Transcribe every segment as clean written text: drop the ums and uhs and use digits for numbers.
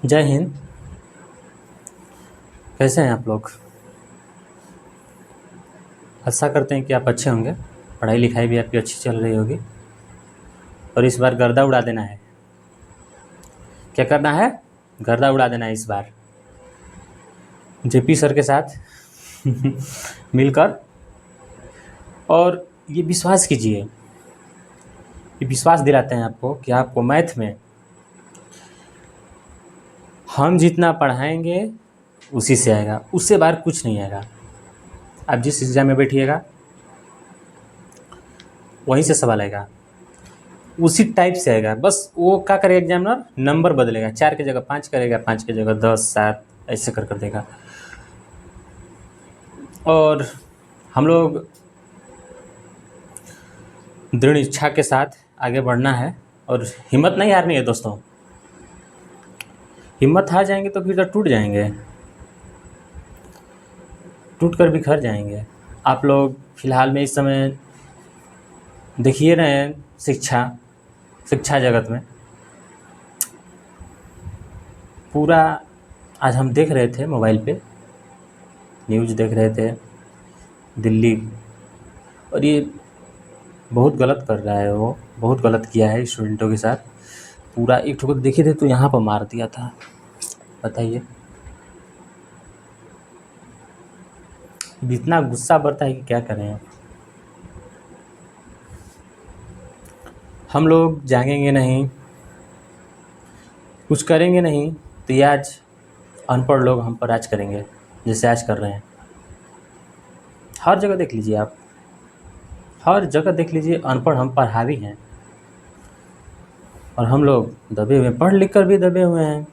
जय हिंद। कैसे हैं आप लोग? आशा करते हैं कि आप अच्छे होंगे। पढ़ाई लिखाई भी आपकी अच्छी चल रही होगी और इस बार गर्दा उड़ा देना है। क्या करना है? गर्दा उड़ा देना है इस बार जेपी सर के साथ मिलकर। और ये विश्वास कीजिए, ये विश्वास दिलाते हैं आपको कि आपको मैथ में हम जितना पढ़ाएंगे उसी से आएगा, उससे बाहर कुछ नहीं आएगा। आप जिस एग्ज़ाम में बैठिएगा वहीं से सवाल आएगा, उसी टाइप से आएगा। बस वो क्या करेगा एग्जामिनर, नंबर बदलेगा, 4 की जगह 5 करेगा, 5 की जगह 10, 7 ऐसे कर देगा। और हम लोग दृढ़ इच्छा के साथ आगे बढ़ना है और हिम्मत नहीं हारनी है दोस्तों। हिम्मत हार जाएंगे तो फिर तो टूट जाएंगे, टूट कर बिखर जाएंगे। आप लोग फिलहाल में इस समय देखिए रहे हैं शिक्षा जगत में पूरा। आज हम देख रहे थे मोबाइल पे, न्यूज़ देख रहे थे दिल्ली, और ये बहुत गलत कर रहा है, वो बहुत गलत किया है स्टूडेंटों के साथ। पूरा एक ठोकर देखे थे तो यहाँ पर मार दिया था। बताइए, इतना गुस्सा बढ़ता है कि क्या करें। हम लोग जागेंगे नहीं, कुछ करेंगे नहीं तो ये आज अनपढ़ लोग हम पर राज करेंगे, जैसे आज कर रहे हैं। हर जगह देख लीजिए आप, हर जगह देख लीजिए अनपढ़ हम पर हावी हैं और हम लोग दबे हुए, पढ़ लिख कर भी दबे हुए हैं।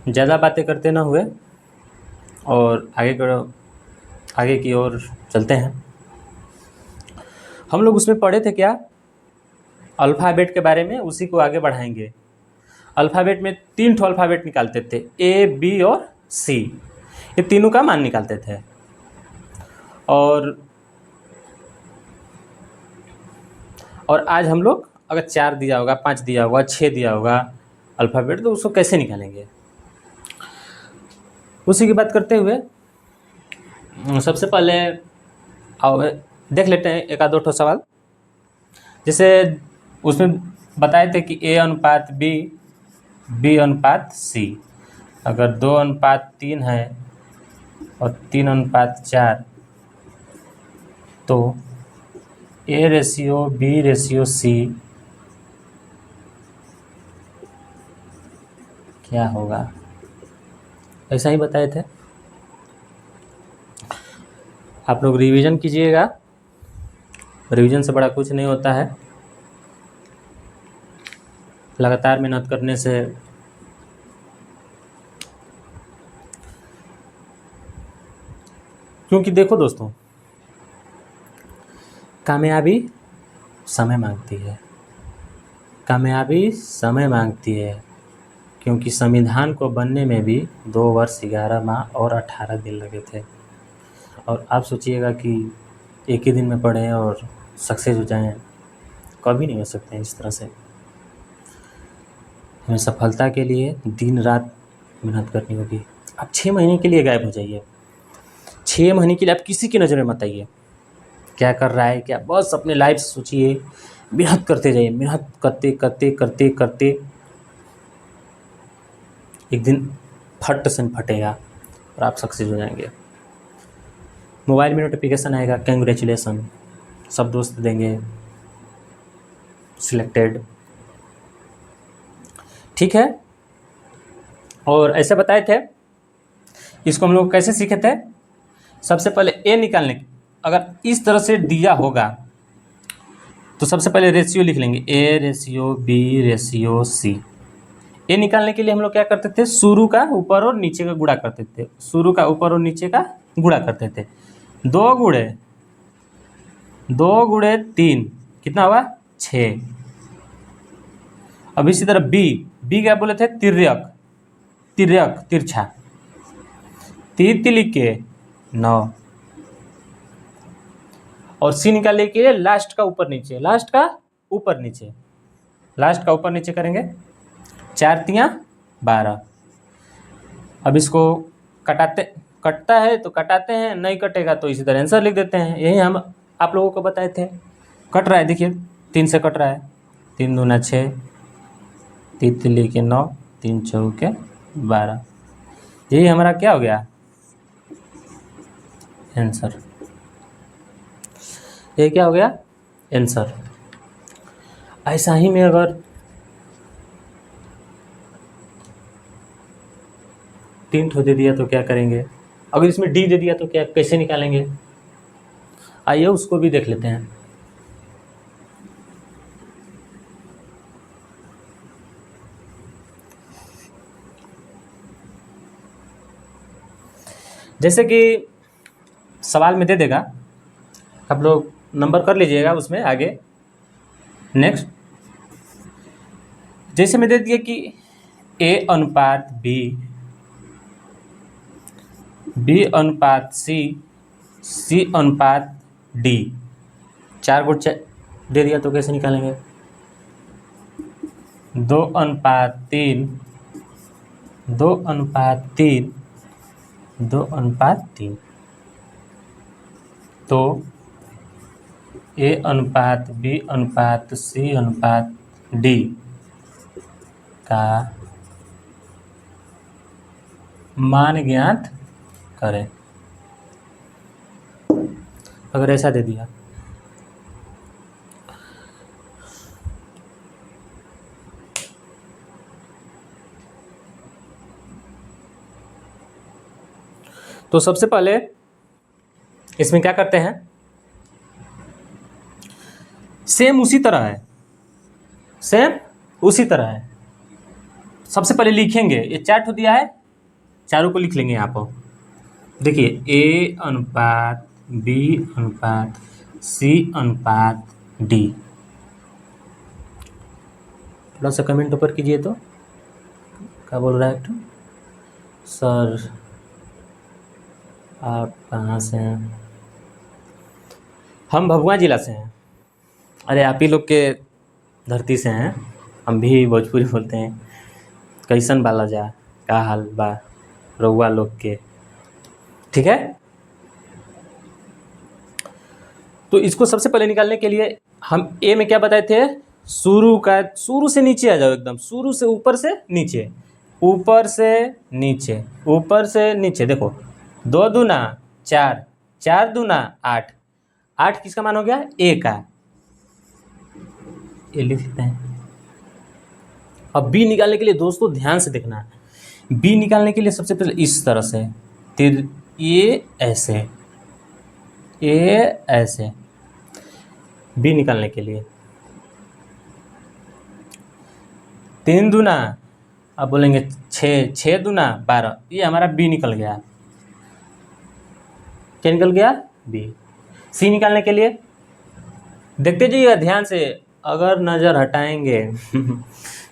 ज़्यादा बातें करते ना हुए और आगे की ओर चलते हैं। हम लोग उसमें पढ़े थे क्या, अल्फ़ाबेट के बारे में, उसी को आगे बढ़ाएंगे। अल्फ़ाबेट में 3 ठो अल्फ़ाबेट निकालते थे, ए बी और सी, ये तीनों का मान निकालते थे। और आज हम लोग अगर 4 दिया होगा, 5 दिया होगा, 6 दिया होगा अल्फ़ाबेट, तो उसको कैसे निकालेंगे। उसी की बात करते हुए सबसे पहले आओ देख लेते हैं एक आध दो ठो सवाल। जैसे उसमें बताए थे कि ए अनुपात बी, बी अनुपात सी। अगर 2 अनुपात 3 है और 3 अनुपात 4, तो A ratio B ratio C क्या होगा, ऐसा ही बताए थे। आप लोग रिवीजन कीजिएगा, रिवीजन से बड़ा कुछ नहीं होता है। लगातार मेहनत करने से क्योंकि देखो दोस्तों, कामयाबी समय मांगती है, कामयाबी समय मांगती है। क्योंकि संविधान को बनने में भी 2 वर्ष 11 माह और 18 दिन लगे थे। और आप सोचिएगा कि एक ही दिन में पढ़ें और सक्सेस हो जाएं, कभी नहीं हो सकते हैं इस तरह से। हमें सफलता के लिए दिन रात मेहनत करनी होगी। आप 6 महीने के लिए गायब हो जाइए, 6 महीने के लिए आप किसी की नज़र में मत आइए। क्या कर रहा है क्या, बस अपने लाइफ से सोचिए, मेहनत करते जाइए, मेहनत करते करते करते करते एक दिन फट से फटेगा और आप सक्सेस हो जाएंगे। मोबाइल में नोटिफिकेशन आएगा, कंग्रेचुलेसन, सब दोस्त देंगे सिलेक्टेड, ठीक है। और ऐसे बताए थे, इसको हम लोग कैसे सीखे थे। सबसे पहले ए निकालने की, अगर इस तरह से दिया होगा तो सबसे पहले रेशियो लिख लेंगे, A ratio B ratio C. A निकालने के लिए हम लोग क्या करते थे, शुरू का ऊपर और नीचे का गुणा करते थे, शुरू का ऊपर और नीचे का गुणा करते थे। 2 गुणे 3 कितना हुआ, 6। अब इसी तरह बी क्या बोले थे, तिर्यक, तिरछा, 3 लिख के 9। और सी निकालने के लिए लास्ट का ऊपर नीचे, लास्ट का ऊपर नीचे, लास्ट का ऊपर नीचे करेंगे, 4 तियाँ 12। अब इसको कटता है तो कटाते हैं, नहीं कटेगा तो इसी तरह आंसर लिख देते हैं। यही हम आप लोगों को बताए थे। कट रहा है, देखिए 3 से कट रहा है, 3 दूना 6, 3 तिल्ली के 9, 3 चौके 12। यही हमारा क्या हो गया आंसर। ये क्या हो गया आंसर। ऐसा ही में अगर 3 ठो दे दिया तो क्या करेंगे, अगर इसमें डी दे दिया तो क्या कैसे निकालेंगे, आइए उसको भी देख लेते हैं। जैसे कि सवाल में दे देगा, आप लोग नंबर कर लीजिएगा उसमें आगे। नेक्स्ट, जैसे में दे दिया कि ए अनुपात बी, बी अनुपात सी, सी अनुपात डी, 4 गुट दे दिया तो कैसे निकालेंगे, 2 अनुपात 3, 2 अनुपात 3, 2 अनुपात 3। तो ए अनुपात बी अनुपात सी अनुपात डी का मान ज्ञात करें। अगर ऐसा दे दिया तो सबसे पहले इसमें क्या करते हैं, सेम उसी तरह है, सेम उसी तरह है। सबसे पहले लिखेंगे, ये 4 ठो दिया है, चारों को लिख लेंगे यहाँ पर। देखिए ए अनुपात बी अनुपात सी अनुपात डी। थोड़ा सा कमेंट ऊपर कीजिए तो क्या बोल रहा है। सर आप कहाँ से हैं? हम भभुआ जिला से हैं। अरे आप ही लोग के धरती से हैं, हम भी भोजपुरी बोलते हैं। कैसन बाला जा, का हाल बा रउआ लोग के, ठीक है। तो इसको सबसे पहले निकालने के लिए हम ए में क्या बताए थे, शुरू से नीचे आ जाओ, एकदम शुरू से ऊपर से नीचे, ऊपर से नीचे, ऊपर से नीचे। देखो 2 दूना 4, 4 दूना 8, 8 किसका मान हो गया, ए का। ये लिख लेते हैं। अब बी निकालने के लिए दोस्तों ध्यान से देखना है। बी निकालने के लिए सबसे पहले इस तरह से, फिर ये ऐसे, ये ऐसे। बी निकालने के लिए 3 दूना, अब बोलेंगे 6, 6 दूना 12, ये हमारा बी निकल गया। क्या निकल गया, बी। सी निकालने के लिए देखते जाइएगा ध्यान से, अगर नज़र हटाएंगे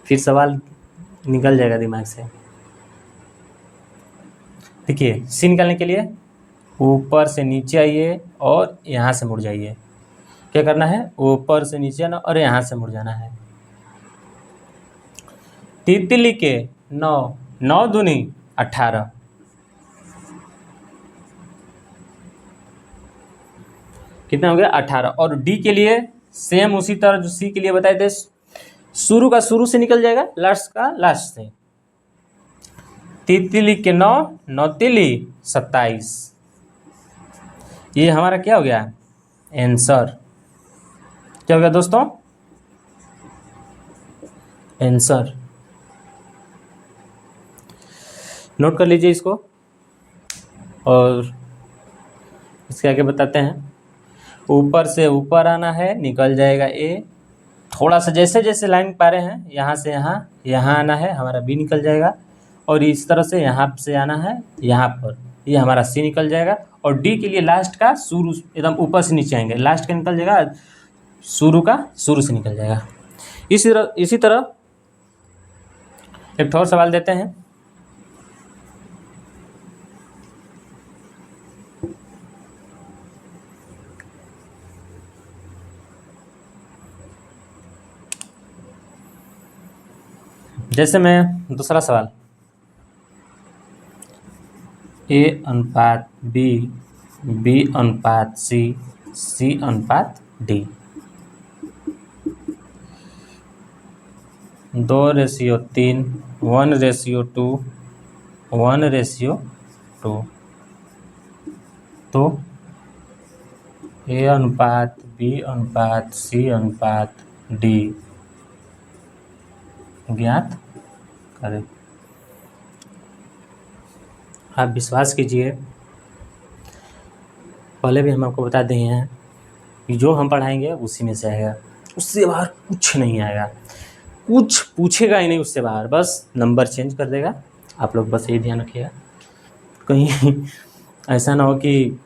फिर सवाल निकल जाएगा दिमाग से। देखिए सी निकालने के लिए ऊपर से नीचे आइए और यहाँ से मुड़ जाइए। क्या करना है, ऊपर से नीचे आना और यहाँ से मुड़ जाना है। तितली के 9, 9 दूनी 18, कितना हो गया 18। और डी के लिए सेम उसी तरह जो सी के लिए बताए थे, शुरू का शुरू से निकल जाएगा, लास्ट का लास्ट से। तितली के 9, 9 तिली 27। ये हमारा क्या हो गया आंसर। क्या हो गया दोस्तों आंसर। नोट कर लीजिए इसको और इसके आगे बताते हैं। ऊपर से ऊपर आना है, निकल जाएगा ए। थोड़ा सा जैसे जैसे लाइन पा रहे हैं, यहाँ से यहाँ, यहाँ आना है, हमारा बी निकल जाएगा। और इस तरह से यहाँ से आना है, यहाँ पर ये हमारा सी निकल जाएगा। और डी के लिए लास्ट का शुरू एकदम ऊपर से नीचे आएंगे, लास्ट का निकल जाएगा, शुरू का शुरू से निकल जाएगा। इसी तरह एक और सवाल देते हैं। जैसे मैं दूसरा सवाल, ए अनुपात बी, बी अनुपात सी, सी अनुपात डी, 2:3, 1:2, 1:2, तो ए अनुपात बी अनुपात सी अनुपात डी ज्ञात करें। आप विश्वास कीजिए, पहले भी हम आपको बता दिए हैं कि जो हम पढ़ाएंगे उसी में से आएगा, उससे बाहर कुछ नहीं आएगा, कुछ पूछेगा ही नहीं उससे बाहर, बस नंबर चेंज कर देगा। आप लोग बस यही ध्यान रखिएगा, कहीं ऐसा ना हो कि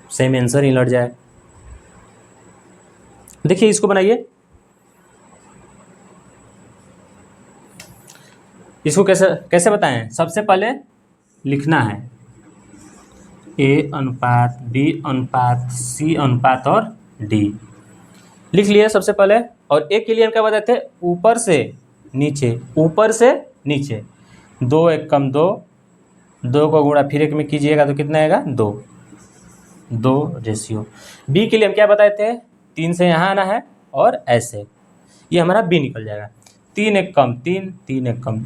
सेम आंसर ही लड़ जाए। देखिए इसको बनाइए, इसको कैसे कैसे बताएं। सबसे पहले लिखना है ए अनुपात बी अनुपात सी अनुपात और डी, लिख लिया सबसे पहले। और ए के लिए हम क्या बताए थे, ऊपर से नीचे, ऊपर से नीचे, 2 1 कम 2, 2 को गुणा फिर 1 में कीजिएगा तो कितना आएगा 2, 2 रेशियो। बी के लिए हम क्या बताए थे, 3 से यहाँ आना है और ऐसे, ये हमारा बी निकल जाएगा। 3 1 कम 3, 3 1 कम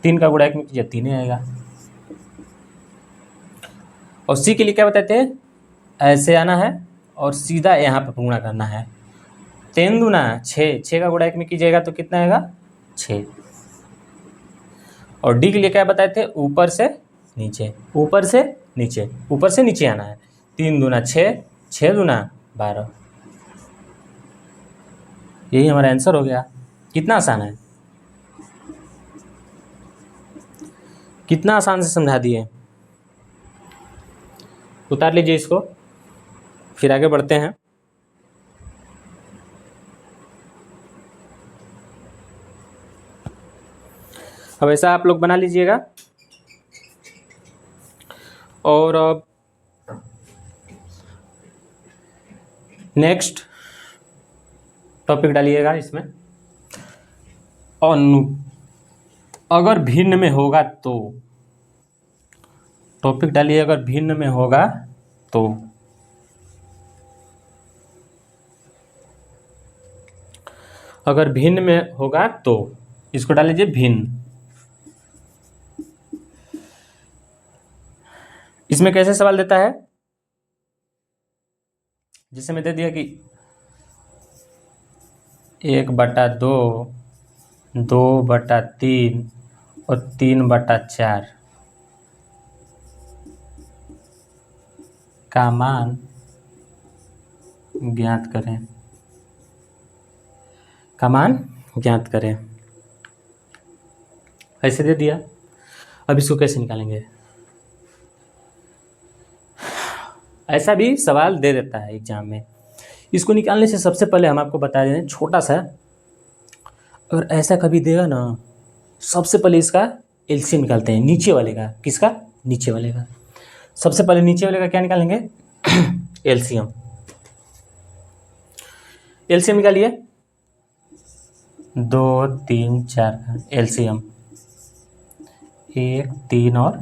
3 का गुणा 1 में कीजिए 3 ही आएगा। और सी के लिए क्या बताए थे, ऐसे आना है और सीधा यहाँ पर गुणा करना है। 3 दूना 6, 6 का गुणा 1 में कीजिएगा तो कितना आएगा 6। और डी के लिए क्या बताए थे, ऊपर से नीचे, ऊपर से नीचे, ऊपर से नीचे आना है। 3 दूना 6, 6 दूना 12, यही हमारा आंसर हो गया। कितना आसान है, कितना आसान से समझा दिए। उतार लीजिए इसको, फिर आगे बढ़ते हैं। अब ऐसा आप लोग बना लीजिएगा और अब नेक्स्ट टॉपिक डालिएगा इसमें। अगर भिन्न में होगा तो, टॉपिक डालिए अगर भिन्न में होगा तो। अगर भिन्न में होगा तो इसको डाल लीजिए भिन्न। इसमें कैसे सवाल देता है, जिससे मैं दे दिया कि 1/2, 2/3 और 3/4 का मान ज्ञात करें, का मान ज्ञात करें, ऐसे दे दिया। अब इसको कैसे निकालेंगे, ऐसा भी सवाल दे देता है एग्जाम में। इसको निकालने से सबसे पहले हम आपको बता दें छोटा सा, अगर ऐसा कभी देगा ना, सबसे पहले इसका एलसीएम निकालते हैं, नीचे वाले का। किसका, नीचे वाले का। सबसे पहले नीचे वाले का क्या निकालेंगे, एलसीएम। एलसीएम निकालिए, 2 3 4 का एलसीएम, 1 3 और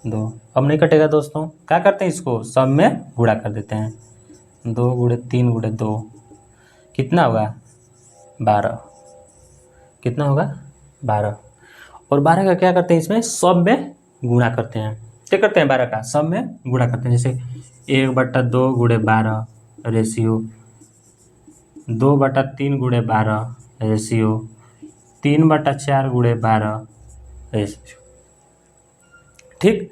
2। अब नहीं कटेगा दोस्तों, क्या करते हैं इसको सब में गुणा कर देते हैं। 2 × 3 × 2 कितना होगा 12, कितना होगा 12। और 12 का क्या करते हैं, इसमें सब में गुणा करते हैं। क्या करते हैं, 12 का सब में गुणा करते हैं। जैसे 1/2 × 12 रेशियो, 2/3 × 12 रेशियो, 3/4 × 12 रेशियो। ठीक,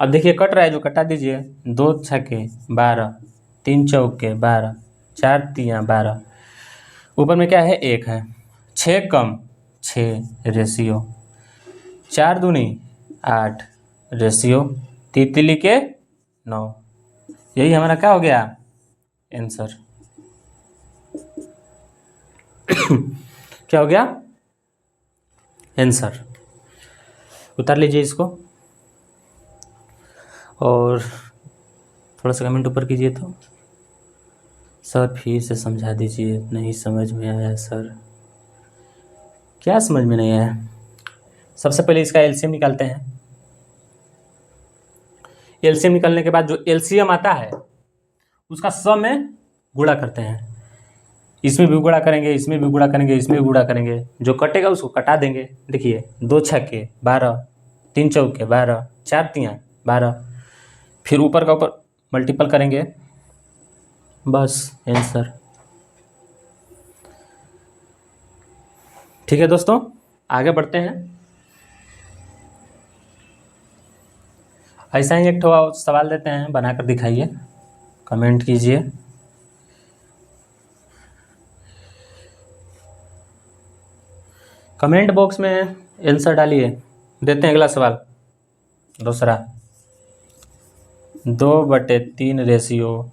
अब देखिए कट रहा है जो कटा दीजिए। 2 छक्के 12, 3 चौके 12, 4 तियाँ 12, ऊपर में क्या है 1 है। 6 कम 6 रेशियो, 4 दूनी 8 रेशियो, तितली के 9। यही हमारा क्या हो गया आंसर। क्या हो गया आंसर। उतार लीजिए इसको और थोड़ा सा कमेंट ऊपर कीजिए तो। सर फिर से समझा दीजिए, नहीं समझ में आया सर। क्या समझ में नहीं आया, सबसे पहले इसका एलसीएम निकालते हैं। एलसीएम निकालने के बाद जो एलसीएम आता है उसका सम में गुणा करते हैं। इसमें भी गुणा करेंगे, इसमें भी गुणा करेंगे, इसमें भी गुणा करेंगे, जो कटेगा उसको कटा देंगे। देखिए 2 छक्के 12, 3 चौके 12, 4 तियाँ 12, फिर ऊपर का ऊपर मल्टीपल करेंगे, बस आंसर। ठीक है दोस्तों, आगे बढ़ते हैं। ऐसा ही एक ठो सवाल देते हैं, बनाकर दिखाइए, कमेंट कीजिए। कमेंट बॉक्स में आंसर डालिए। देते हैं अगला सवाल, दूसरा। 2/3 रेशियो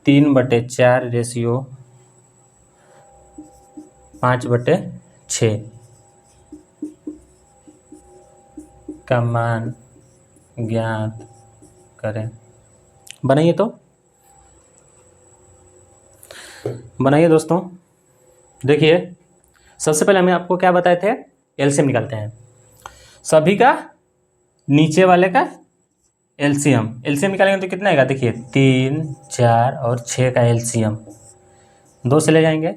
3/4 रेशियो 5/6 का मान ज्ञात करें। बनाइए तो, बनाइए दोस्तों। देखिए सबसे पहले हमें आपको क्या बताए थे, एलसीएम निकालते हैं। सभी का नीचे वाले का एलसीएम निकालेंगे तो कितना आएगा, देखिए 3, 4 और 6 का एलसीएम 2 से ले जाएंगे,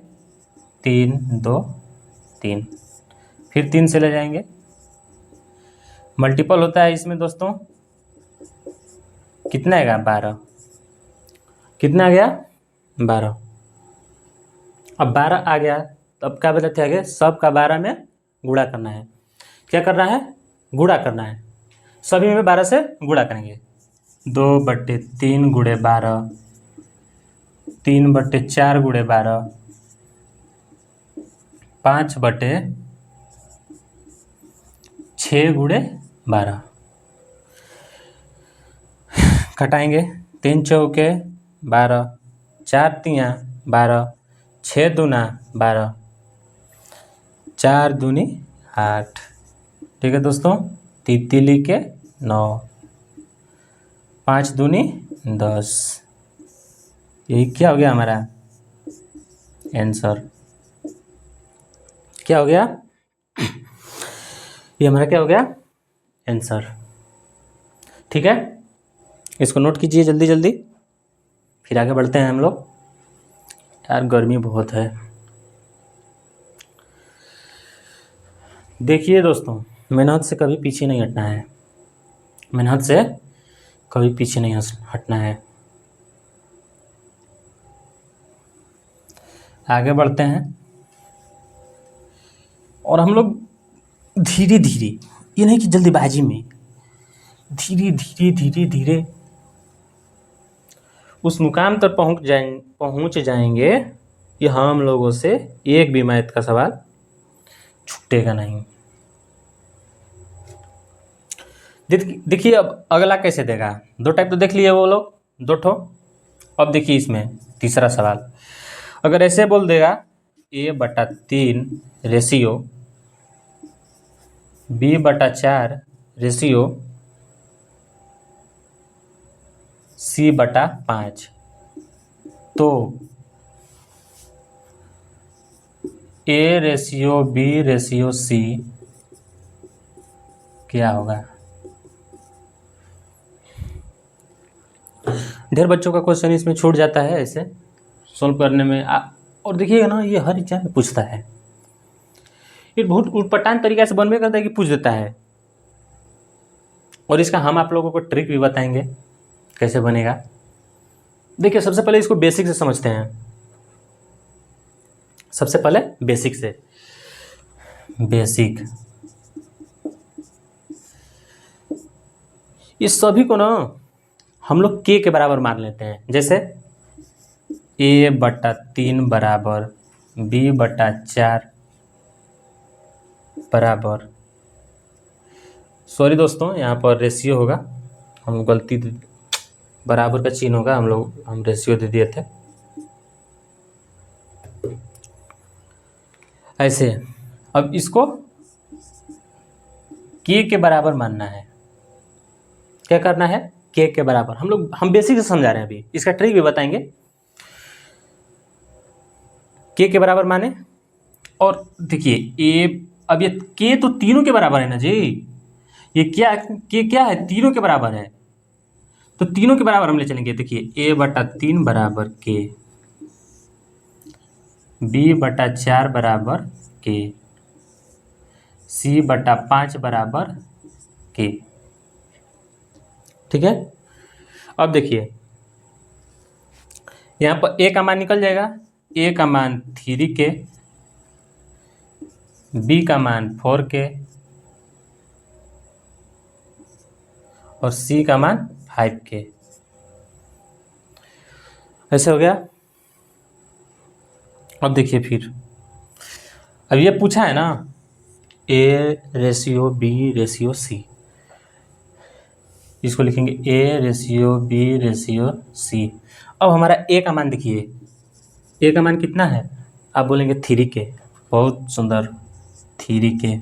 3, 2, 3, फिर 3 से ले जाएंगे, मल्टीपल होता है इसमें दोस्तों, कितना आएगा 12, कितना आ गया 12। अब 12 आ गया तो अब क्या बताते हैं आगे, सब का 12 में गुणा करना है। क्या करना है, गुणा करना है, सभी में 12 से गुणा करेंगे। 2/3 गुणे 12, 3/4 गुणे 12, 5/6 गुणे 12। घटाएंगे, 3 चौके 12, 4 तियाँ 12, 6 दूना 12, 4 दूनी 8। ठीक है दोस्तों, तितली के 9, 5 दूनी 10। यही क्या हो गया हमारा आंसर, क्या हो गया, ये हमारा क्या हो गया आंसर। ठीक है, इसको नोट कीजिए जल्दी जल्दी, फिर आगे बढ़ते हैं हम लोग। यार गर्मी बहुत है। देखिए दोस्तों, मेहनत से कभी पीछे नहीं हटना है, मेहनत से कभी पीछे नहीं हटना है। आगे बढ़ते हैं और हम लोग धीरे धीरे, ये नहीं कि जल्दीबाजी में, धीरे धीरे धीरे धीरे उस मुकाम तक पहुंच जाएंगे कि हम लोगों से एक भी मैथ का सवाल छूटेगा नहीं। देखिए अब अगला कैसे देगा, 2 टाइप तो देख लिए वो लोग, 2 ठो। अब देखिए इसमें तीसरा सवाल, अगर ऐसे बोल देगा A/3 ratio B/4 ratio C/5, तो A/B/C क्या होगा। ढेर बच्चों का क्वेश्चन इसमें छूट जाता है ऐसे सोल्व करने में। और देखिएगा ना, ये हर एग्जाम में पूछता है, ये बहुत उटपटांग तरीका से बनवे करता है कि पूछ देता है। और इसका हम आप लोगों को ट्रिक भी बताएंगे कैसे बनेगा। देखिए सबसे पहले इसको बेसिक से समझते हैं, सबसे पहले बेसिक से। बेसिक, इस सभी को ना हम लोग के बराबर मान लेते हैं। जैसे A/3 बराबर B/4 बराबर, सॉरी दोस्तों यहाँ पर रेशियो होगा, हम गलती, बराबर का चिन्ह होगा, हम रेशियो दे दिए थे ऐसे। अब इसको के बराबर मानना है। क्या करना है, के बराबर। हम बेसिक से समझा रहे हैं, अभी इसका ट्रिक भी बताएंगे। के बराबर माने, और देखिए अब ये के तो तीनों के बराबर है ना जी, ये क्या है, तीनों के बराबर है, तो तीनों के बराबर हम ले चलेंगे। देखिए a/3 बराबर के, b/4 बराबर के, c/5 बराबर के। ठीक है, अब देखिए यहाँ पर a का मान निकल जाएगा, a का मान 3k, b का मान 4k और c का मान 5k। ऐसे हो गया। अब देखिए फिर, अब ये पूछा है ना a/b/c, इसको लिखेंगे a/b/c। अब हमारा a का मान देखिए, a का मान कितना है, आप बोलेंगे 3k, बहुत सुंदर 3k।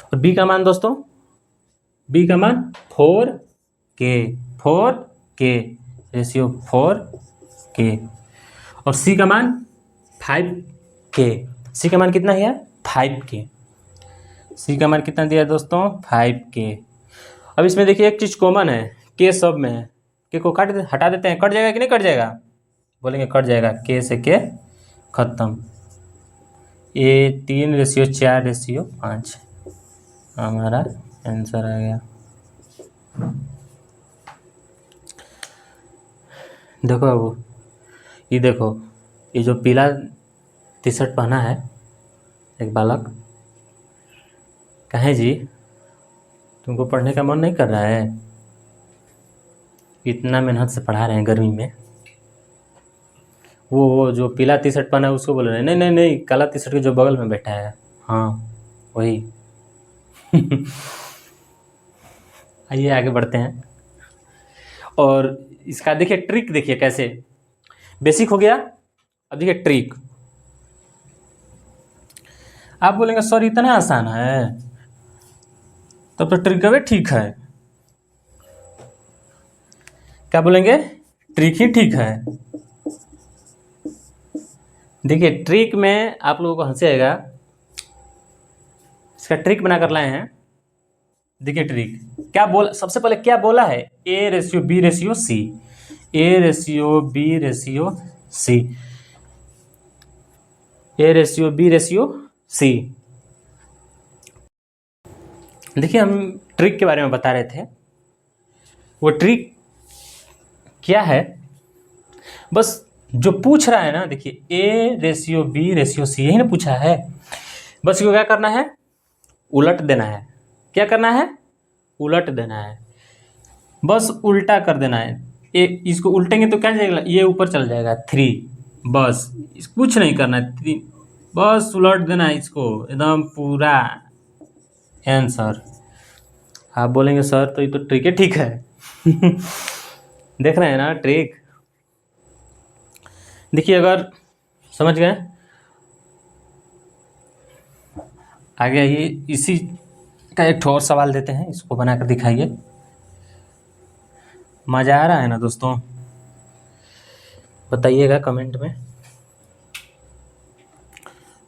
और b का मान दोस्तों, b का मान 4k, 4k रेशियो 4k। और c का मान 5k, c का मान कितना है 5k, c का मान कितना दिया है दोस्तों 5k। अब इसमें देखिए एक चीज़ कॉमन है, के सब में है, के को हटा देते हैं, कट जाएगा कि नहीं कट जाएगा, बोलेंगे कट जाएगा, के से के खत्म। ये 3/4/5 हमारा आंसर आ गया। देखो अब ये देखो, ये जो पीला टी शर्ट पहना है एक बालक, कहे जी तुमको पढ़ने का मन नहीं कर रहा है, इतना मेहनत से पढ़ा रहे हैं गर्मी में। वो जो पीला टी शर्ट पहना है उसको बोल रहे हैं नहीं नहीं नहीं, काला टी शर्ट के जो बगल में बैठा है, हाँ वही। आइए आगे बढ़ते हैं। और इसका देखिए ट्रिक, देखिए कैसे, बेसिक हो गया। अब देखिए ट्रिक, आप बोलेंगे सर इतना आसान है, तब तो ट्रिक भी ठीक है। क्या बोलेंगे, ट्रिक ही ठीक है। देखिए ट्रिक में आप लोगों को हंसी आएगा, इसका ट्रिक बनाकर लाए हैं। देखिए ट्रिक क्या बोल, सबसे पहले क्या बोला है, a/b/c, a/b/c, a/b/c। देखिए हम ट्रिक के बारे में बता रहे थे, वो ट्रिक क्या है, बस जो पूछ रहा है ना, देखिए a/b/c यही ना पूछा है, बस इसको क्या करना है, उलट देना है। क्या करना है, उलट देना है, बस उल्टा कर देना है। इसको उल्टेंगे तो क्या जाएगा, ये ऊपर चल जाएगा 3, बस कुछ नहीं करना है, 3 बस उलट देना है इसको एकदम पूरा आंसर। आप बोलेंगे सर तो ये तो ट्रिक है, ठीक है। देख रहे हैं ना ट्रिक। देखिए अगर समझ गए, आगे आइए, इसी का एक और सवाल देते हैं, इसको बनाकर दिखाइए। मज़ा आ रहा है ना दोस्तों, बताइएगा कमेंट में।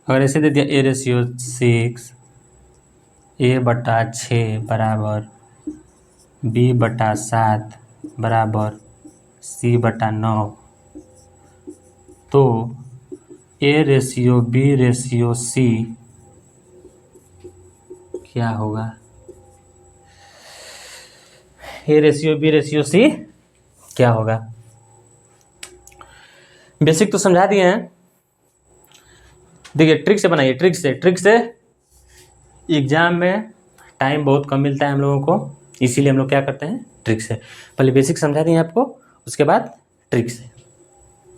अगर ऐसे दे दिया a/6, a/6 बराबर b/7 बराबर c/9, तो a/b/c क्या होगा, a/b/c क्या होगा। बेसिक तो समझा दिए हैं, देखिए ट्रिक से बनाइए, ट्रिक से एग्जाम में टाइम बहुत कम मिलता है हम लोगों को, इसीलिए हम लोग क्या करते हैं, ट्रिक से। पहले बेसिक समझा दिए आपको, उसके बाद ट्रिक से।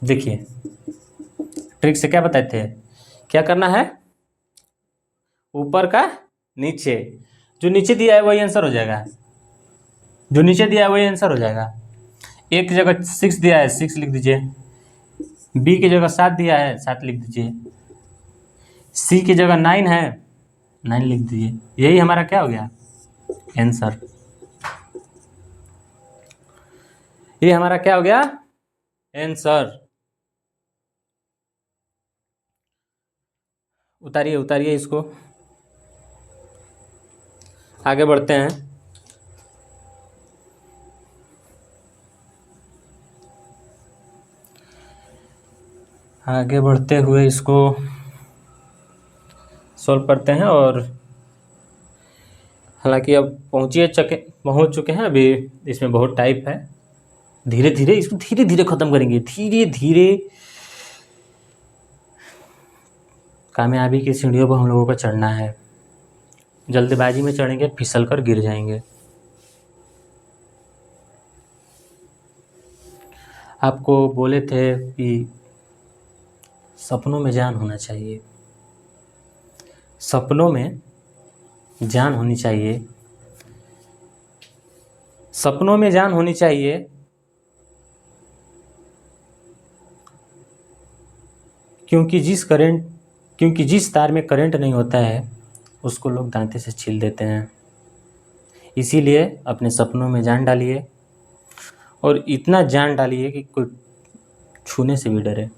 देखिए ट्रिक से क्या बताए थे, क्या करना है, ऊपर का नीचे, जो नीचे दिया है वही आंसर हो जाएगा, जो नीचे दिया है वही आंसर हो जाएगा। एक की जगह 6 दिया है 6 लिख दीजिए, बी की जगह 7 दिया है 7 लिख दीजिए, सी की जगह 9 है 9 लिख दीजिए, यही हमारा क्या हो गया आंसर। ये हमारा क्या हो गया आंसर। उतारिए इसको, आगे बढ़ते हैं। आगे बढ़ते हुए इसको सॉल्व करते हैं। और हालांकि अब पहुंच चुके हैं। अभी इसमें बहुत टाइप है, धीरे धीरे इसको धीरे धीरे ख़त्म करेंगे। धीरे धीरे कामयाबी की सीढ़ियों पर हम लोगों को चढ़ना है। जल्दबाजी में चढ़ेंगे फिसल कर गिर जाएंगे। आपको बोले थे कि सपनों में जान होना चाहिए, सपनों में जान होनी चाहिए, सपनों में जान होनी चाहिए। क्योंकि जिस तार में करंट नहीं होता है उसको लोग दांते से छील देते हैं। इसीलिए अपने सपनों में जान डालिए, और इतना जान डालिए कि कोई छूने से भी डरे।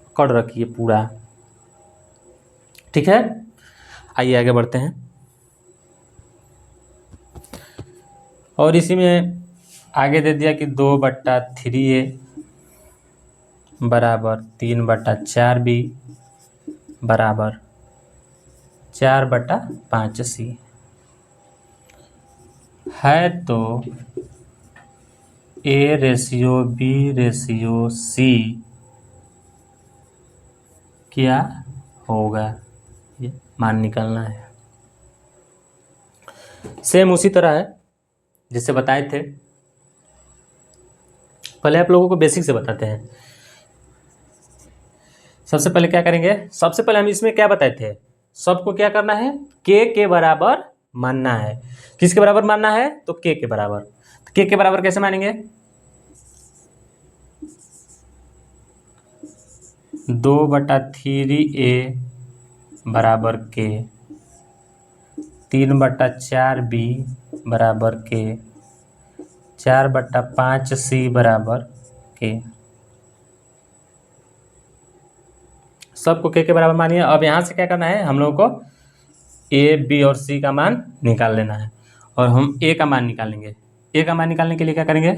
पकड़ रखिए पूरा, ठीक है। आइए आगे बढ़ते हैं। और इसी में आगे दे दिया कि 2/3A बराबर 3/4B बराबर 4/5C है। तो A/B/C क्या होगा, ये मान निकालना है। सेम उसी तरह है जिससे बताए थे। पहले आप लोगों को बेसिक से बताते हैं। सबसे पहले क्या करेंगे, सबसे पहले हम इसमें क्या बताए थे, सबको क्या करना है, के बराबर मानना है। किसके बराबर मानना है, तो के बराबर। तो के बराबर कैसे मानेंगे, 2/3A बराबर के, 3/4B बराबर के, 4/5C बराबर के। सबको के बराबर मानिए। अब यहाँ से क्या करना है, हम लोगों को A, B और C का मान निकाल लेना है। और हम A का मान निकालेंगे। A का मान निकालने के लिए क्या करेंगे,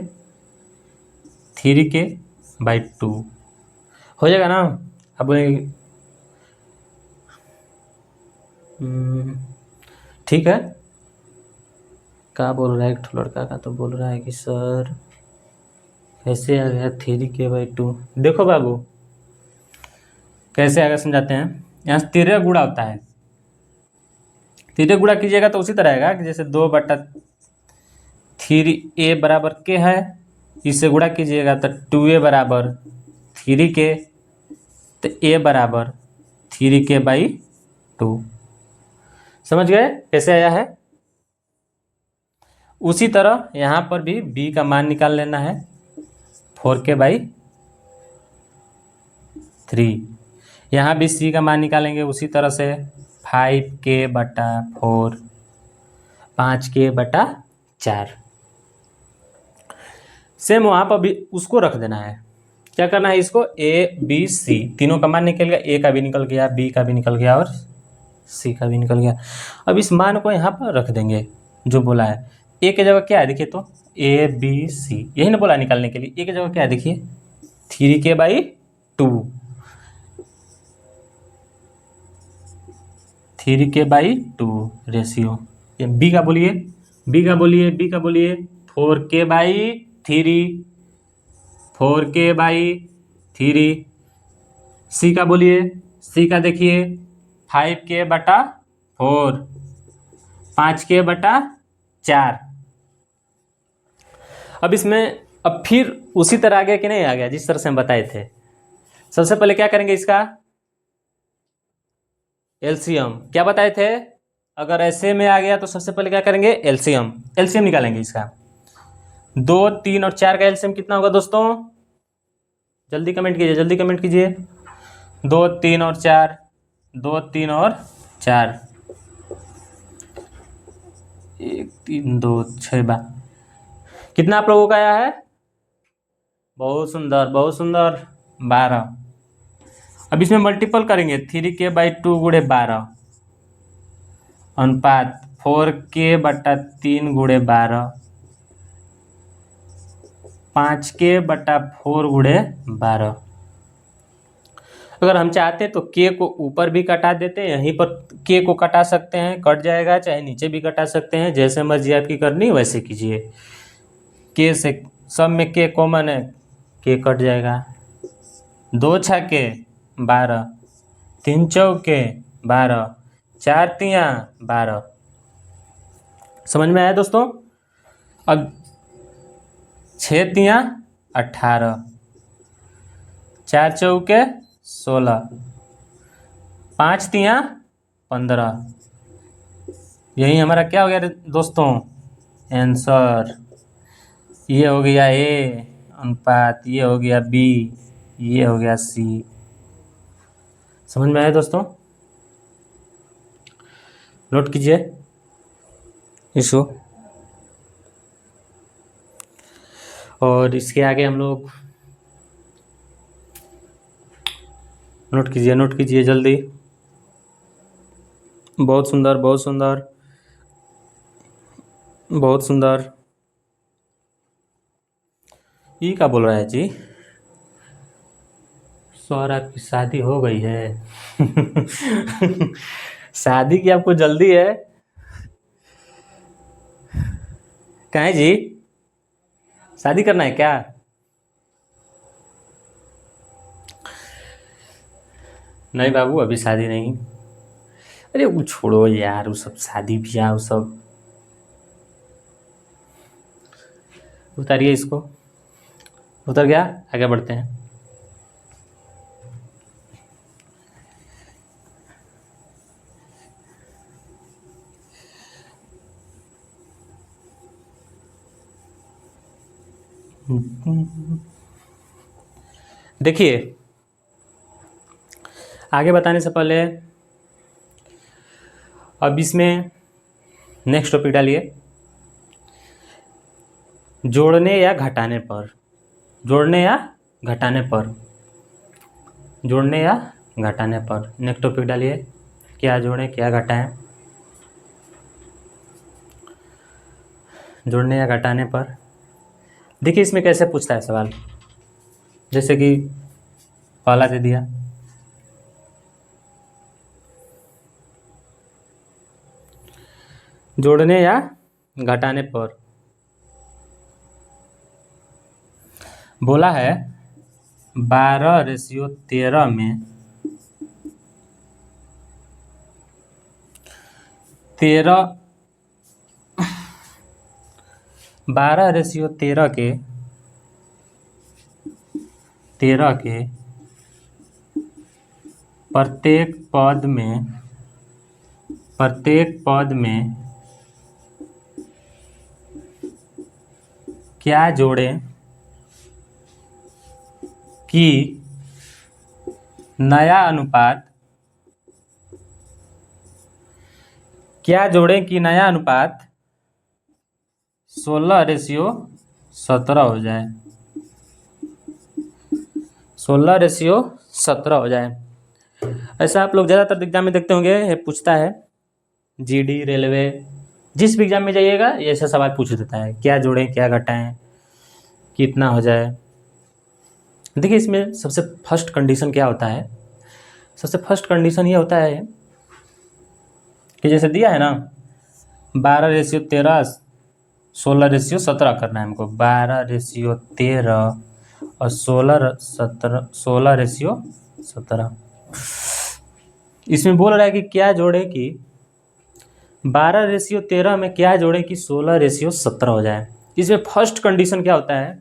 3K/2 हो जाएगा ना। अब ठीक है। क्या बोल रहा है, एक लड़का का तो बोल रहा है कि सर कैसे आ गया 3K/2। देखो बाबू कैसे आगे समझाते हैं। यहाँ से 13 गुणा होता है, 13 गुणा कीजिएगा तो उसी तरह आएगा कि जैसे 2/3A बराबर के है, इससे गुणा कीजिएगा तो 2A बराबर 3K, तो A बराबर 3K/2। समझ गए कैसे आया है। उसी तरह यहाँ पर भी B का मान निकाल लेना है, 4K/3। यहाँ भी C का मान निकालेंगे उसी तरह से, 5K/4, 5K/4। सेम वहाँ पर भी उसको रख देना है। क्या करना है, इसको A, B, C तीनों का मान निकल गया, A का भी निकल गया, B का भी निकल गया और C का भी निकल गया। अब इस मान को यहाँ पर रख देंगे जो बोला है। A की जगह क्या है देखिए, तो A, B, C यही ना बोला निकालने के लिए। A की जगह क्या है देखिए, 3K/2, 3K/2 रेशियो। B का बोलिए, B का बोलिए, B का बोलिए, 4K/3, 4K/3। C का बोलिए, C का देखिए 5K/4, 5K/4। अब इसमें अब फिर उसी तरह आ गया कि नहीं आ गया, जिस तरह से हम बताए थे। सबसे पहले क्या करेंगे, इसका एलसीएम। क्या बताए थे, अगर ऐसे में आ गया तो सबसे पहले क्या करेंगे, एलसीएम निकालेंगे इसका। 2, 3 और 4 का एलसीएम कितना होगा दोस्तों, जल्दी कमेंट कीजिए, जल्दी कमेंट कीजिए। 2, 3 और 4, 2, 3 और 4, 1, 3, 2, 6 12। कितना आप लोगों का आया है, बहुत सुंदर बहुत सुंदर, 12। अब इसमें मल्टीपल करेंगे, 3K/2 × 12 अनुपात 4k/3 गुणे 12, 5k/4 गुणे 12। अगर हम चाहते हैं तो k को ऊपर भी कटा देते हैं, यहीं पर k को कटा सकते हैं, कट जाएगा, चाहे नीचे भी कटा सकते हैं, जैसे मर्जी आपकी करनी वैसे कीजिए। k से सब में k कॉमन है, k कट जाएगा। 2 छक्के 12, 3 चौके 12, 4 तियां 12। समझ में आया दोस्तों? अब 6 तियां 18, 4 चौके 16, 5 तियां 15। यही हमारा क्या हो गया दोस्तों? आंसर। ये हो गया ए अनुपात, ये हो गया बी, ये हो गया सी। समझ में आया दोस्तों? नोट कीजिए इसको, और इसके आगे हम लोग नोट कीजिए जल्दी। बहुत सुंदर, बहुत सुंदर, बहुत सुंदर। ये क्या बोल रहा है जी? सर आपकी शादी हो गई है? शादी की आपको जल्दी है? कहाँ जी? शादी करना है क्या? नहीं बाबू, अभी शादी नहीं। अरे वो छोड़ो यार, वो सब शादी ब्याह वो सब। उतारिए इसको। उतर गया? आगे बढ़ते हैं। देखिए, आगे बताने से पहले अब इसमें नेक्स्ट टॉपिक डालिए। जोड़ने या घटाने पर, जोड़ने या घटाने पर, जोड़ने या घटाने पर नेक्स्ट टॉपिक डालिए। क्या जोड़ें क्या घटाएं? जोड़ने या घटाने पर देखिए इसमें कैसे पूछता है सवाल। जैसे कि पहला दे दिया, जोड़ने या घटाने पर बोला है 12:13 में 12:13 के 13 के प्रत्येक पद में क्या जोड़ें कि नया अनुपात, क्या जोड़ें कि नया अनुपात 16:17 हो जाए, 16:17 हो जाए। ऐसा आप लोग ज़्यादातर एग्जाम में देखते होंगे, ये पूछता है जीडी, रेलवे, जिस भी एग्जाम में जाइएगा ये ऐसा सवाल पूछ देता है, क्या जोड़ें क्या घटाएं, कितना हो जाए। देखिए इसमें सबसे फर्स्ट कंडीशन क्या होता है? सबसे फर्स्ट कंडीशन ये होता है कि जैसे दिया है ना 12:13, 16:17 करना है हमको। 12:13 और 16:17 इसमें बोल रहा है कि क्या जोड़े कि 12:13 में क्या जोड़े कि 16:17 हो जाए। इसमें फर्स्ट कंडीशन क्या होता है?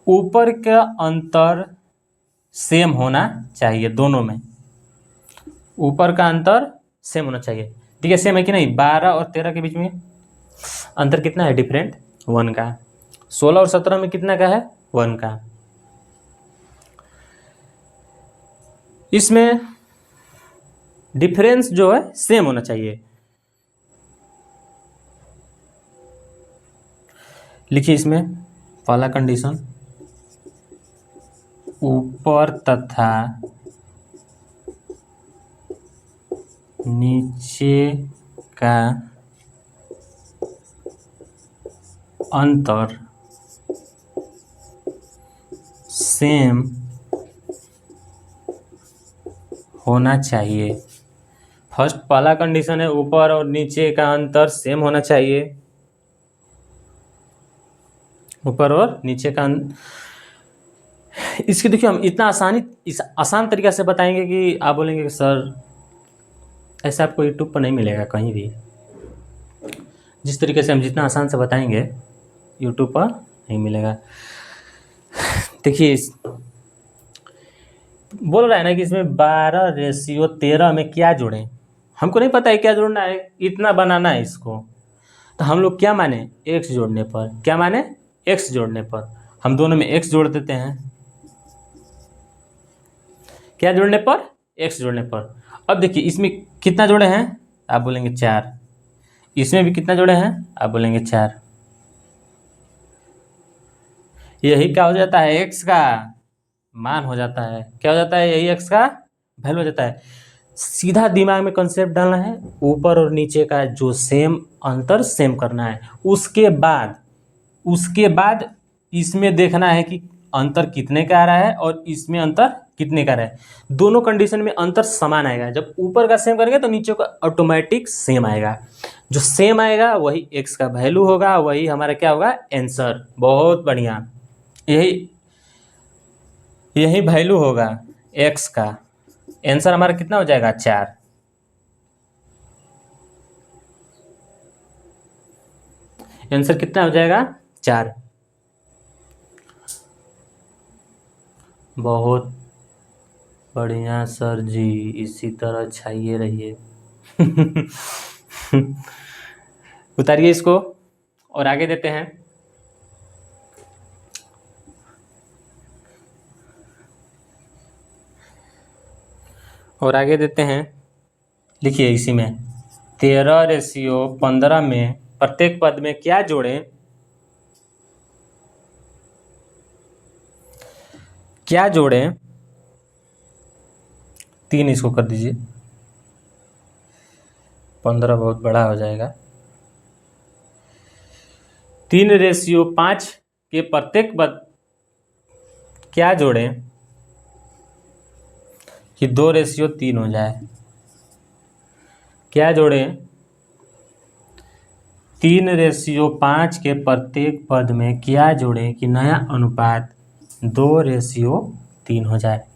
ऊपर का अंतर सेम होना चाहिए, दोनों में ऊपर का अंतर सेम होना चाहिए। ठीक है, सेम है कि नहीं? 12 और 13 के बीच में अंतर कितना है? डिफरेंट 1 का। 16 और 17 में कितना का है? 1 का। इसमें डिफरेंस जो है सेम होना चाहिए। लिखिए इसमें पहला कंडीशन, ऊपर तथा नीचे का अंतर सेम होना चाहिए। फर्स्ट पहला कंडीशन है ऊपर और नीचे का अंतर सेम होना चाहिए। ऊपर और नीचे का इसकी देखिए हम इस आसान तरीका से बताएंगे कि आप बोलेंगे कि सर ऐसा आपको यूट्यूब पर नहीं मिलेगा कहीं भी। जिस तरीके से हम जितना आसान से बताएंगे यूट्यूब पर नहीं मिलेगा। देखिए बोल रहा है ना कि इसमें 12:13 में क्या जोड़ें। हमको नहीं पता है क्या जोड़ना है, इतना बनाना है इसको। तो हम लोग क्या माने, x जोड़ने पर, क्या माने, x जोड़ने पर हम दोनों में x जोड़ देते हैं। क्या जोड़ने पर, x जोड़ने पर। अब देखिए इसमें कितना जोड़े हैं, आप बोलेंगे 4। इसमें भी कितना जोड़े हैं, आप बोलेंगे 4। यही क्या हो जाता है, x का मान हो जाता है। क्या हो जाता है, यही x का वैल्यू हो जाता है। सीधा दिमाग में कंसेप्ट डालना है, ऊपर और नीचे का जो सेम अंतर सेम करना है। उसके बाद इसमें देखना है कि अंतर कितने का आ रहा है और इसमें अंतर कितने का आ रहा है। दोनों कंडीशन में अंतर समान आएगा। जब ऊपर का सेम करेंगे तो नीचे का ऑटोमेटिक सेम आएगा। जो सेम आएगा वही x का वैल्यू होगा, वही हमारा क्या होगा, आंसर। बहुत बढ़िया, यही वैल्यू होगा x का। आंसर हमारा कितना हो जाएगा, 4। आंसर कितना हो जाएगा, 4। बहुत बढ़िया सर जी, इसी तरह छाइए रहिए। उतारिए इसको और आगे देते हैं। और आगे देते हैं, लिखिए इसी में 13:15 में प्रत्येक पद में क्या जोड़ें, क्या जोड़ें, 3 इसको कर दीजिए, 15 बहुत बड़ा हो जाएगा। 3:5 के प्रत्येक पद क्या जोड़ें कि 2:3 हो जाए। क्या जोड़ें, 3:5 के प्रत्येक पद में क्या जोड़ें कि नया अनुपात 2:3 हो जाए।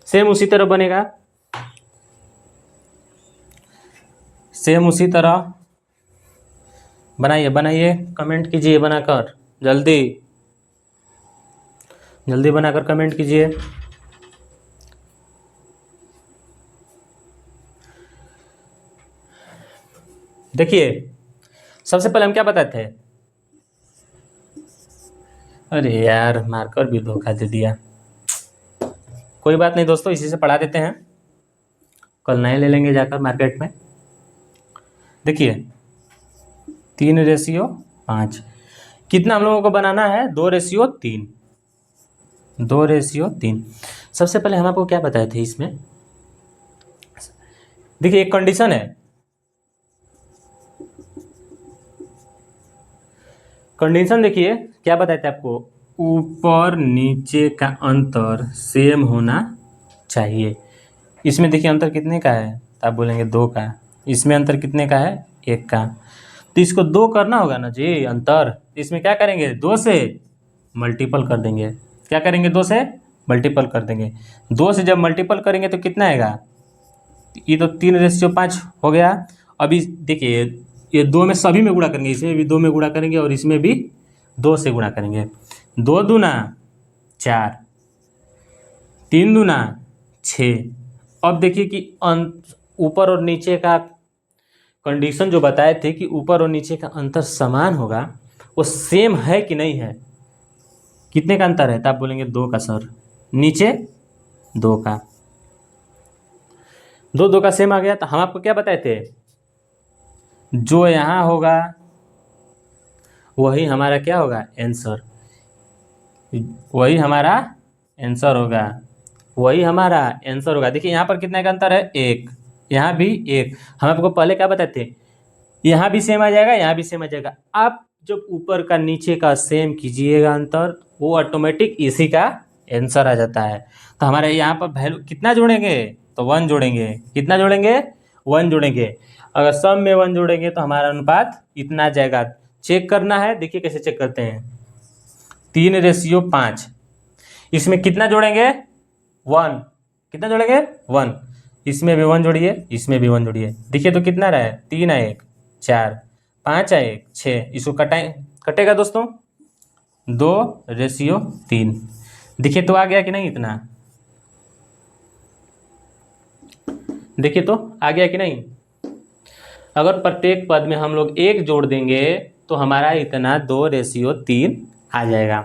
सेम उसी तरह बनेगा, सेम उसी तरह बनाइए। बनाइए, कमेंट कीजिए बनाकर, जल्दी जल्दी बनाकर कमेंट कीजिए। देखिए सबसे पहले हम क्या बताए थे, अरे यार मार्कर भी धोखा दे दिया। कोई बात नहीं दोस्तों, इसी से पढ़ा देते हैं, कल नए ले लेंगे जाकर मार्केट में। देखिए 3:5 कितना हम लोगों को बनाना है, 2:3। 2:3। सबसे पहले हम आपको क्या बताए थे इसमें, देखिए एक कंडीशन है, कंडीशन देखिए क्या बताए थे आपको, ऊपर नीचे का अंतर सेम होना चाहिए। इसमें देखिए अंतर कितने का है, तो आप बोलेंगे 2 का। इसमें अंतर कितने का है, 1 का। तो इसको 2 करना होगा ना जी अंतर। इसमें क्या करेंगे, 2 से मल्टीपल कर देंगे। क्या करेंगे, 2 से मल्टीपल कर देंगे। 2 से जब मल्टीपल करेंगे तो कितना आएगा, ये तो 3:5 हो गया। अभी देखिए ये 2 में सभी में गुणा करेंगे, इसमें भी 2 में गुणा करेंगे और इसमें भी 2 से गुणा करेंगे। 2 दूना 4, 3 दूना 6। अब देखिए कि ऊपर और नीचे का कंडीशन जो बताए थे कि ऊपर और नीचे का अंतर समान होगा, वो सेम है कि नहीं है। कितने का अंतर है, तो आप बोलेंगे 2 का सर। नीचे 2 का, 2 का सेम आ गया। तो हम आपको क्या बताए थे, जो यहाँ होगा वही हमारा क्या होगा, आंसर। वही हमारा आंसर होगा, वही हमारा आंसर होगा। देखिए यहाँ पर कितने का अंतर है, 1। यहाँ भी 1। हम आपको पहले क्या बताए थे, यहाँ भी सेम आ जाएगा, यहाँ भी सेम आ जाएगा। आप जब ऊपर का नीचे का सेम कीजिएगा अंतर, वो ऑटोमेटिक इसी का आंसर आ जाता है। तो हमारे यहाँ पर वैल्यू कितना जोड़ेंगे, तो 1 जोड़ेंगे। कितना जोड़ेंगे, 1 जोड़ेंगे। अगर सम में 1 जोड़ेंगे तो हमारा अनुपात इतना आ जाएगा। चेक करना है, देखिए कैसे चेक करते हैं। 3:5, इसमें कितना जोड़ेंगे, 1। कितना जोड़ेंगे, 1। इसमें भी 1 जोड़िए, इसमें भी 1 जोड़िए। देखिए तो कितना रहा है, 3 आ 1 4, 5 आ 1 6। इसको कटेगा दोस्तों, 2:3। देखिए तो आ गया कि नहीं इतना, देखिए तो आ गया कि नहीं। अगर प्रत्येक पद में हम लोग 1 जोड़ देंगे तो हमारा इतना 2:3 आ जाएगा।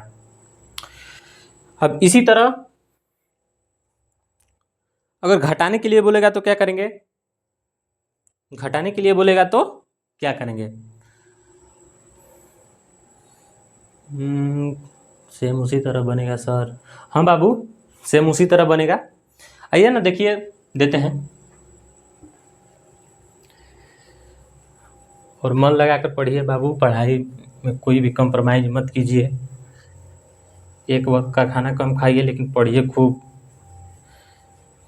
अब इसी तरह अगर घटाने के लिए बोलेगा तो क्या करेंगे, घटाने के लिए बोलेगा तो क्या करेंगे। सेम उसी तरह बनेगा सर। हाँ बाबू, सेम उसी तरह बनेगा। आइए ना, देखिए देते हैं, और मन लगा कर पढ़िए बाबू। पढ़ाई में कोई भी कंप्रोमाइज मत कीजिए। एक वक्त का खाना कम खाइए, लेकिन पढ़िए खूब।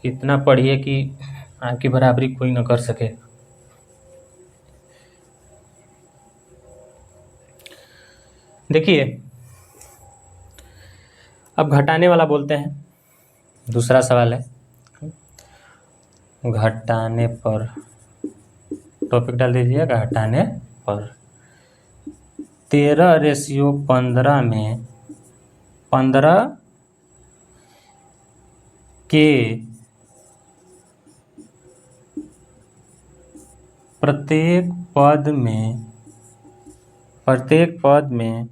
इतना पढ़िए कि आपकी बराबरी कोई न कर सके। देखिए अब घटाने वाला बोलते हैं। दूसरा सवाल है, घटाने पर, टॉपिक डाल दीजिएगा घटाने पर। 13:15 में 15 के प्रत्येक पद में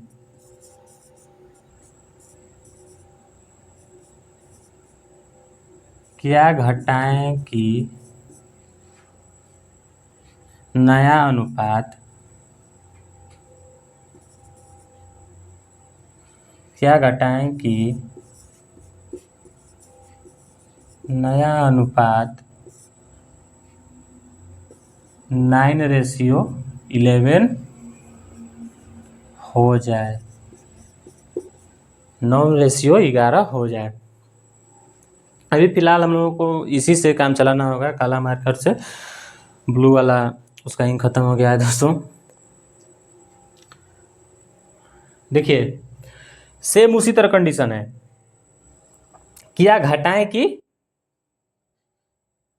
क्या घटाएं कि नया अनुपात, क्या घटाएं कि नया अनुपात 9:11 हो जाए, 9:11 हो जाए। अभी फिलहाल हम लोगों को इसी से काम चलाना होगा। काला मार्कर से, ब्लू वाला उसका इंक खत्म हो गया है दोस्तों। देखिए सेम उसी तरह कंडीशन है, क्या घटाएं कि,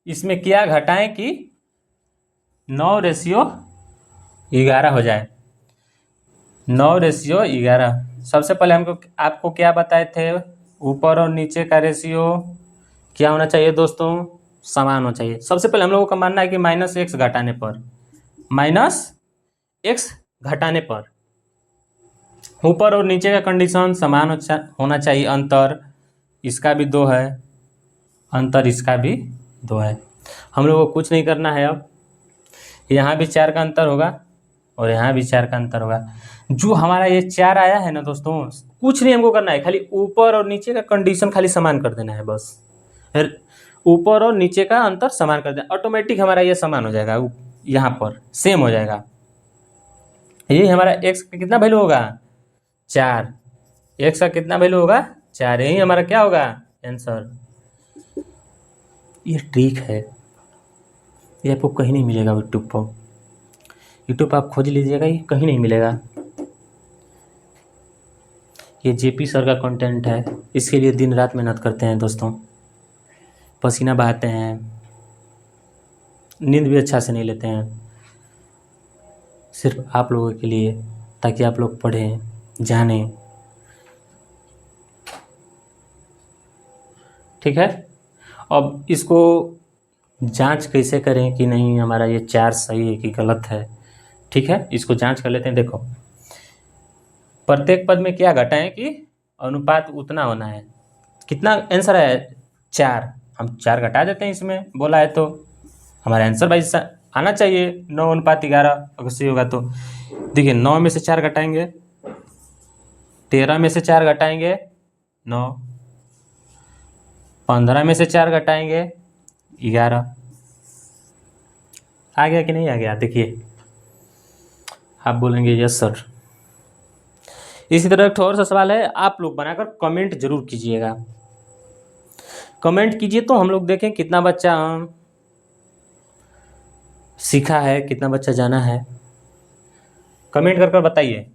इसमें क्या घटाएं कि 9:11 हो जाए। 9:11। सबसे पहले आपको क्या बताए थे, ऊपर और नीचे का रेशियो क्या होना चाहिए दोस्तों, समान होना चाहिए। सबसे पहले हम लोगों का मानना है कि -x घटाने पर, -x घटाने पर ऊपर और नीचे का कंडीशन समान होना चाहिए। अंतर इसका भी 2 है, अंतर इसका भी 2 है। हम लोगों को कुछ नहीं करना है। अब यहाँ भी 4 का अंतर होगा और यहाँ भी 4 का अंतर होगा। जो हमारा ये 4 आया है ना दोस्तों, कुछ नहीं हमको करना है, खाली ऊपर और नीचे का कंडीशन खाली समान कर देना है बस। ऊपर और नीचे का अंतर समान कर देना, ऑटोमेटिक हमारा ये समान हो जाएगा, यहाँ पर सेम हो जाएगा। ये हमारा x का कितना वैल्यू होगा, 4। x का कितना वैल्यू होगा, 4। यही हमारा क्या होगा, आंसर। ये ट्रिक है, ये आपको कहीं नहीं मिलेगा यूट्यूब पर। यूट्यूब पर आप खोज लीजिएगा, ये कहीं नहीं मिलेगा। ये जेपी सर का कंटेंट है, इसके लिए दिन रात मेहनत करते हैं दोस्तों, पसीना बहाते हैं, नींद भी अच्छा से नहीं लेते हैं, सिर्फ आप लोगों के लिए, ताकि आप लोग पढ़ें, जानें। ठीक है। अब इसको जांच कैसे करें कि नहीं हमारा ये 4 सही है कि गलत है। ठीक है, इसको जांच कर लेते हैं। देखो प्रत्येक पद में क्या घटाएं कि अनुपात उतना होना है। कितना आंसर है, 4। हम 4 घटा देते हैं, इसमें बोला है तो हमारा आंसर भाई आना चाहिए 9:11 अगर सही होगा तो। देखिए 9 में से 4 घटाएंगे, 13 में से 4 घटाएंगे 9, 15 में से 4 घटाएंगे 11। आ गया कि नहीं आ गया, देखिए आप बोलेंगे यस सर। इसी तरह एक ठो और सा सवाल है, आप लोग बनाकर कमेंट जरूर कीजिएगा। कमेंट कीजिए तो हम लोग देखें कितना बच्चा सीखा है, कितना बच्चा जाना है। कमेंट कर कर बताइए।